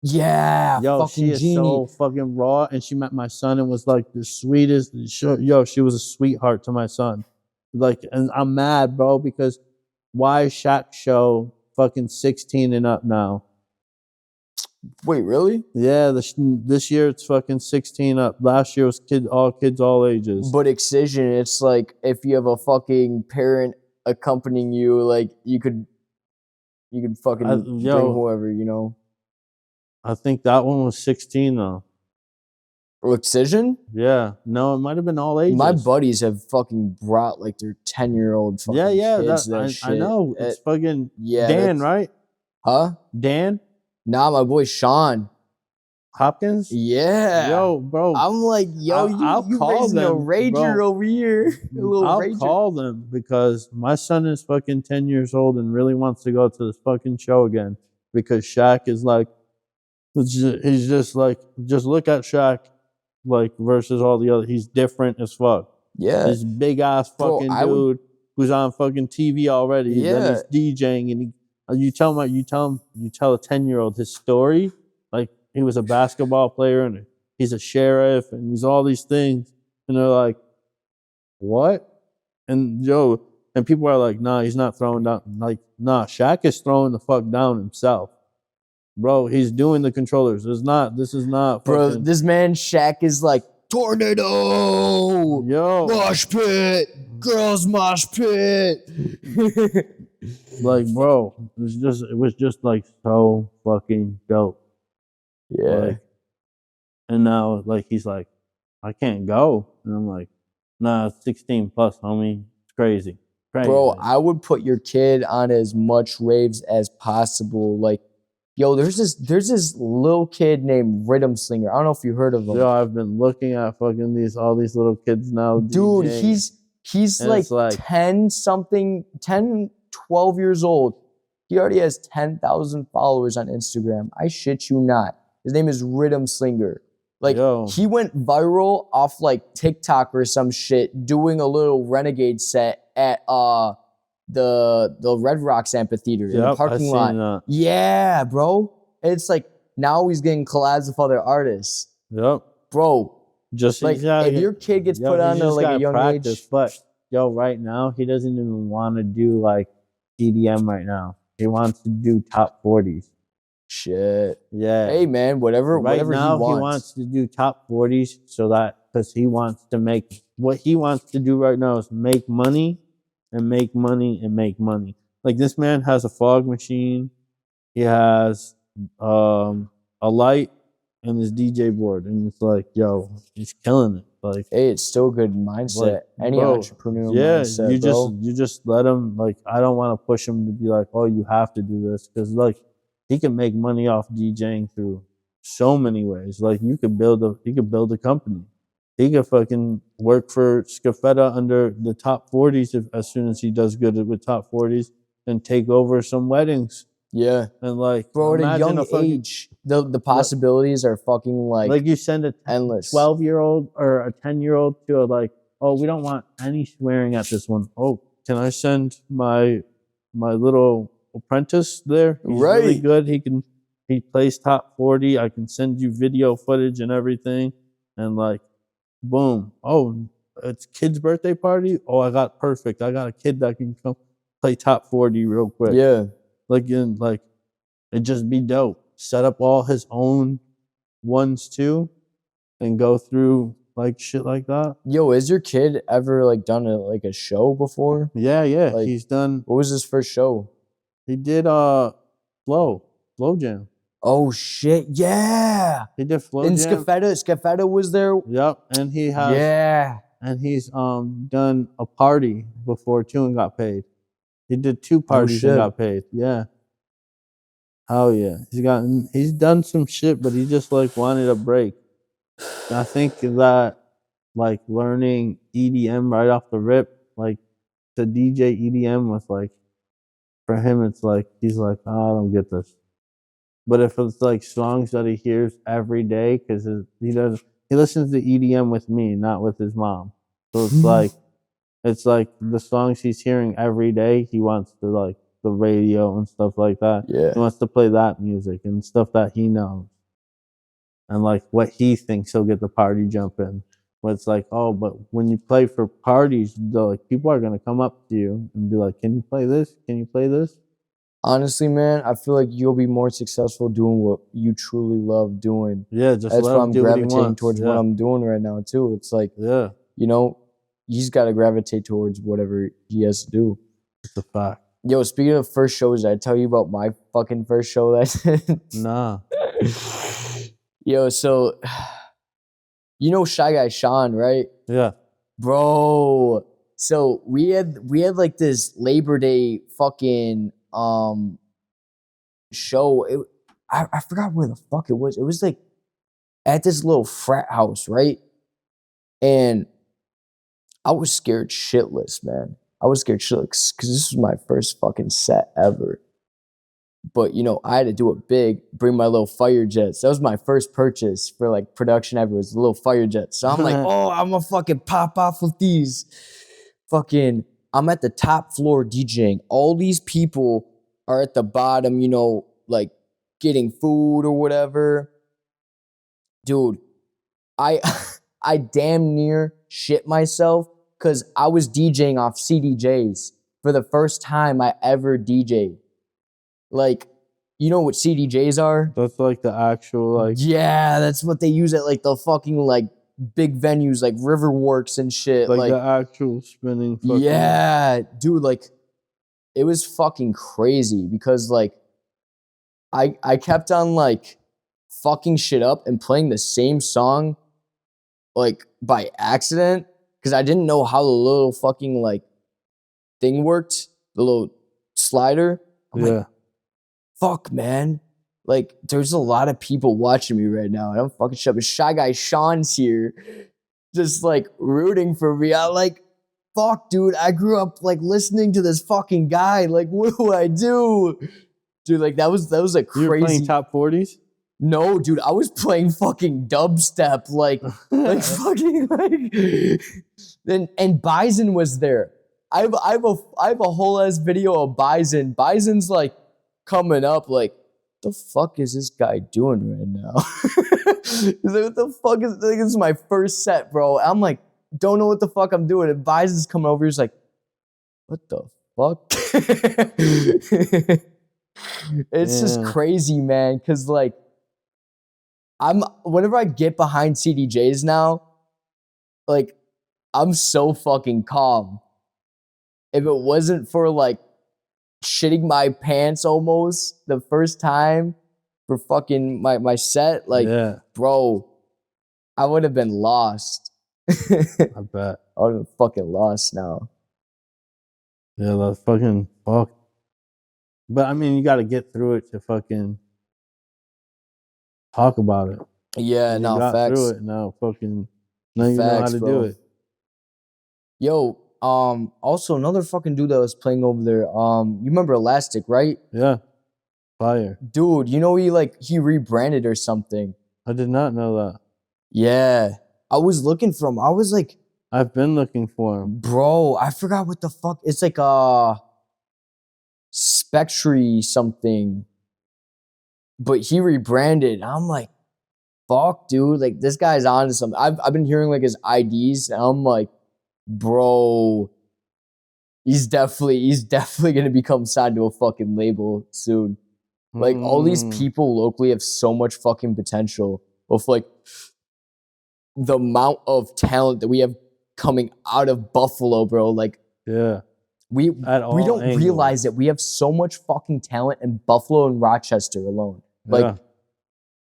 Yeah, Yo, fucking she is Jeannie. so fucking raw, and she met my son and was like the sweetest. Yo, she was a sweetheart to my son. Like, and I'm mad, bro, because why is Shaq show fucking 16 and up now? Wait, really? Yeah, this year it's fucking 16 up. Last year was kids, all ages. But Excision, it's like if you have a fucking parent accompanying you, like you could fucking bring whoever, you know. I think that one was 16 though. Or Excision? Yeah, no, it might have been all ages. My buddies have fucking brought like their 10-year-old fucking kids. I know. It's fucking yeah, Dan, right? Huh? Dan Nah, my boy Sean Hopkins. Yeah. Yo, bro. I'm like, yo, you raising a rager over here. I'll call them because my son is fucking 10 years old and really wants to go to this fucking show again because Shaq is like, he's just like, just look at Shaq like versus all the other. He's different as fuck. Yeah. This big ass fucking dude who's on fucking TV already. Yeah. Then he's DJing and you tell a 10-year-old his story, like he was a basketball player and he's a sheriff and he's all these things, and they're like, what? And and people are like, nah, he's not throwing down. Like, nah, Shaq is throwing the fuck down himself, bro. He's doing the controllers. This is not, bro. Fucking, this man Shaq is like tornado, yo, mosh pit, girls mosh pit. Like, bro, it was just like so fucking dope. Yeah. Like, and now, like, he's like, I can't go. And I'm like, nah, 16 plus, homie. It's crazy. Bro, I would put your kid on as much raves as possible. Like, yo, there's this little kid named Rhythm Slinger. I don't know if you heard of him. Yo, I've been looking at fucking all these little kids now. Dude, DJing. he's like 12 years old. He already has 10,000 followers on Instagram. I shit you not. His name is Rhythm Slinger. Like, he went viral off like TikTok or some shit doing a little Renegade set at the Red Rocks Amphitheater in the parking lot. Yeah, bro. It's like now he's getting collabs with other artists. Yep. Bro, just like if your kid gets put on to like a young age. But yo, right now he doesn't even want to do like EDM right now. He wants to do top 40s. Shit. Yeah. Hey man, whatever now, he wants. He wants to do top 40s so that because he wants to make what he wants to do right now is make money and make money and make money. Like this man has a fog machine, he has a light and his DJ board, and it's like, yo, he's killing it. Like, hey, it's still a good mindset. Like, any entrepreneur mindset, you just let him. Like, I don't want to push him to be like, oh, you have to do this, because like he can make money off DJing through so many ways. Like he could build a company. He could fucking work for Scafetta under the top 40s as soon as he does good with top 40s and take over some weddings. Yeah. And like, bro, at a young age, the possibilities are fucking like you send a endless 12-year-old or a 10-year-old to like, oh, we don't want any swearing at this one. Oh, can I send my little apprentice there? He's really good. He plays top 40. I can send you video footage and everything. And like, boom. Oh, it's kid's birthday party. Oh, I got a kid that can come play top 40 real quick. Yeah. Like it'd just be dope. Set up all his own ones too, and go through like shit like that. Yo, has your kid ever like done a show before? Yeah. Like, he's done. What was his first show? He did Flow Jam. Oh shit, yeah. He did Flow And Jam. Scafetta was there. Yep, and he has Yeah. and he's done a party before too and got paid. He did 2 parties and shit. got paid. Yeah. Hell yeah. He's done some shit, but he just like wanted a break. And I think that like learning EDM right off the rip, like to DJ EDM was like for him it's like he's like, oh, I don't get this. But if it's like songs that he hears every day, because he listens to EDM with me, not with his mom. So it's like the songs he's hearing every day, he wants to like the radio and stuff like that. Yeah. He wants to play that music and stuff that he knows. And like what he thinks he'll get the party jump in. But it's like, oh, but when you play for parties, like people are gonna come up to you and be like, can you play this? Can you play this? Honestly, man, I feel like you'll be more successful doing what you truly love doing. Yeah, just That's let why him I'm do what he gravitating wants. towards what I'm doing right now too. It's like, Yeah, you know, you just gotta gravitate towards whatever he has to do. it's a fact. Yo, speaking of first shows, did I tell you about my fucking first show that Nah. Yo, so you know Shy Guy Sean, right? Yeah. Bro. So we had like this Labor Day fucking show. I forgot where the fuck it was. It was like at this little frat house, right? And I was scared shitless, man. I was scared shitless because this was my first fucking set ever. But you know, I had to do it big, bring my little fire jets. That was my first purchase for like production ever, was a little fire jet. So I'm like, oh, I'm gonna fucking pop off with these. Fucking, I'm at the top floor DJing. All these people are at the bottom, you know, like getting food or whatever. Dude, I I damn near shit myself because I was DJing off CDJs for the first time I ever DJed. Like, you know what CDJs are? That's like the actual like Yeah, that's what they use at like the fucking like big venues like Riverworks and shit. like the actual spinning fucking Yeah, dude, like it was fucking crazy because like I kept on like fucking shit up and playing the same song like by accident because I didn't know how the little fucking like thing worked, the little slider. I'm like, fuck, man. Like, there's a lot of people watching me right now, and I'm fucking shut up. Shy Guy Sean's here, just like rooting for me. I'm like, fuck, dude. I grew up like listening to this fucking guy. Like, what do I do, dude? Like, that was a crazy. You were playing top 40s? No, dude. I was playing fucking dubstep, like fucking like. And Bison was there. I have a whole ass video of Bison. Bison's like coming up like, the fuck is this guy doing right now? He's like, what the fuck is this is my first set, bro. I'm like, don't know what the fuck I'm doing. And Bison's coming over, he's like, what the fuck? It's just crazy, man. Cause like whenever I get behind CDJs now, like I'm so fucking calm. If it wasn't for like shitting my pants almost the first time for fucking my set, like, bro, I would have been lost. I bet. I would have been fucking lost now. Yeah, that's fucking fuck. But I mean, you got to get through it to fucking talk about it. Yeah, no, facts. Through it now, fucking. Now you know how to do it. Yo, also another fucking dude that was playing over there. You remember Elastic, right? Yeah. Fire. Dude, you know he rebranded or something. I did not know that. Yeah. I was looking for him. I was like, I've been looking for him. Bro, I forgot what the fuck. It's like Spectry something. But he rebranded. I'm like, fuck, dude. Like, this guy's on to something. I've been hearing like his IDs, and I'm like, bro, he's definitely gonna become signed to a fucking label soon. Like, all these people locally have so much fucking potential with like the amount of talent that we have coming out of Buffalo, bro. Like, we don't realize that we have so much fucking talent in Buffalo and Rochester alone. Like,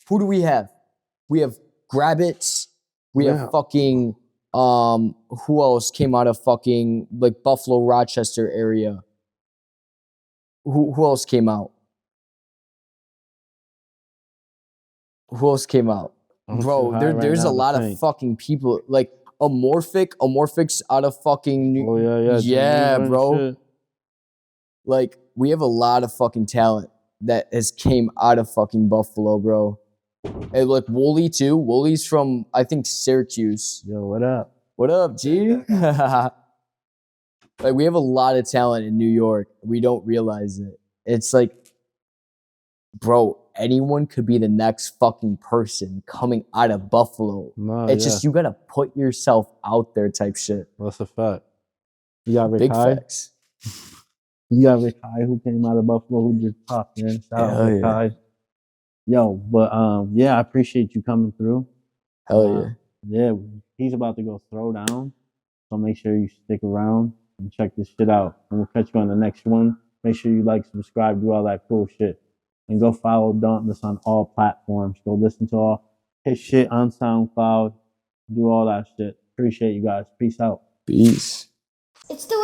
Who do we have? We have Grabbits. We Yeah. have fucking who else came out of fucking like Buffalo, Rochester area? Who else came out? Who else came out? I'm too Bro, high right there's now a to lot of think. fucking people like Amorphic's out of fucking Oh yeah, yeah, Geneva and bro. shit. Like we have a lot of fucking talent that has came out of fucking Buffalo, bro. And like Wooly too. Wooly's from I think Syracuse. Yo, what up? What up, G? Like we have a lot of talent in New York. We don't realize it. It's like, bro, anyone could be the next fucking person coming out of Buffalo. No, It's yeah. just you gotta put yourself out there type shit. What's the fact? You got Big Rikai? facts. You got Rikai who came out of Buffalo who just popped in. Shout out Hell yeah. Rikai. Yo, but yeah, I appreciate you coming through. Hell yeah. Yeah, he's about to go throw down. So make sure you stick around and check this shit out. And we'll catch you on the next one. Make sure you like, subscribe, do all that cool shit. And go follow Dauntless on all platforms. Go listen to all his shit on SoundCloud. Do all that shit. Appreciate you guys. Peace out. Peace. It's the